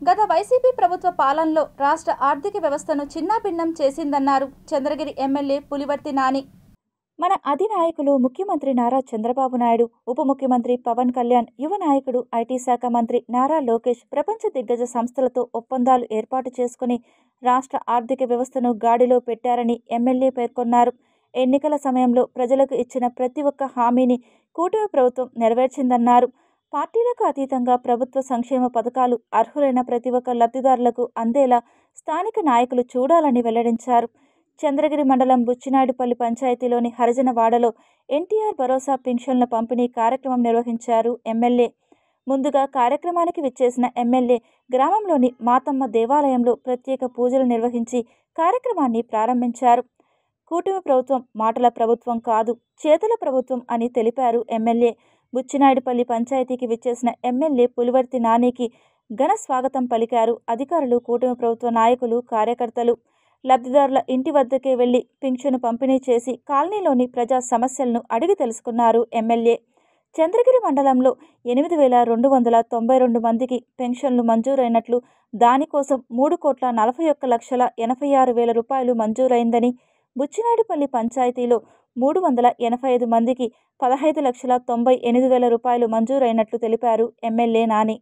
గత వైసీపీ ప్రభుత్వ పాలనలో రాష్ట్ర ఆర్థిక వ్యవస్థను చిన్నాభిన్నం చేసిందన్నారు చంద్రగిరి ఎమ్మెల్యే పులివర్తి నాని. మన అధినాయకులు ముఖ్యమంత్రి నారా చంద్రబాబు నాయుడు, ఉప ముఖ్యమంత్రి పవన్ కళ్యాణ్, యువ నాయకుడు ఐటీ శాఖ మంత్రి నారా లోకేష్ ప్రపంచ దిగ్గజ సంస్థలతో ఒప్పందాలు ఏర్పాటు చేసుకుని రాష్ట్ర ఆర్థిక వ్యవస్థను గాడిలో పెట్టారని ఎమ్మెల్యే పేర్కొన్నారు. ఎన్నికల సమయంలో ప్రజలకు ఇచ్చిన ప్రతి ఒక్క హామీని కూటమి ప్రభుత్వం నెరవేర్చిందన్నారు. పార్టీలకు అతీతంగా ప్రభుత్వ సంక్షేమ పథకాలు అర్హులైన ప్రతి ఒక్క లబ్ధిదారులకు అందేలా స్థానిక నాయకులు చూడాలని వెల్లడించారు. చంద్రగిరి మండలం బుచ్చినాయుడుపల్లి పంచాయతీలోని హరిజనవాడలో ఎన్టీఆర్ భరోసా పింఛన్ల పంపిణీ కార్యక్రమం నిర్వహించారు ఎమ్మెల్యే. ముందుగా కార్యక్రమానికి విచ్చేసిన ఎమ్మెల్యే గ్రామంలోని మాతమ్మ దేవాలయంలో ప్రత్యేక పూజలు నిర్వహించి కార్యక్రమాన్ని ప్రారంభించారు. కూటమి ప్రభుత్వం మాటల ప్రభుత్వం కాదు, చేతుల ప్రభుత్వం అని తెలిపారు ఎమ్మెల్యే. బుచ్చినాయుడుపల్లి పంచాయతీకి విచ్చేసిన ఎమ్మెల్యే పులివర్తి నానికి ఘన స్వాగతం పలికారు అధికారులు, కూటమి ప్రభుత్వ నాయకులు, కార్యకర్తలు. లబ్ధిదారుల ఇంటి వద్దకే వెళ్లి పింఛను పంపిణీ చేసి కాలనీలోని ప్రజా సమస్యలను అడిగి తెలుసుకున్నారు ఎమ్మెల్యే. చంద్రగిరి మండలంలో 8,292 మందికి పెన్షన్లు మంజూరైనట్లు, దానికోసం 3,41,86,000 రూపాయలు మంజూరైందని, బుచ్చినాయుడుపల్లి పంచాయతీలో 385 మందికి 15,98,000 రూపాయలు మంజూరైనట్లు తెలిపారు ఎమ్మెల్యే నాని.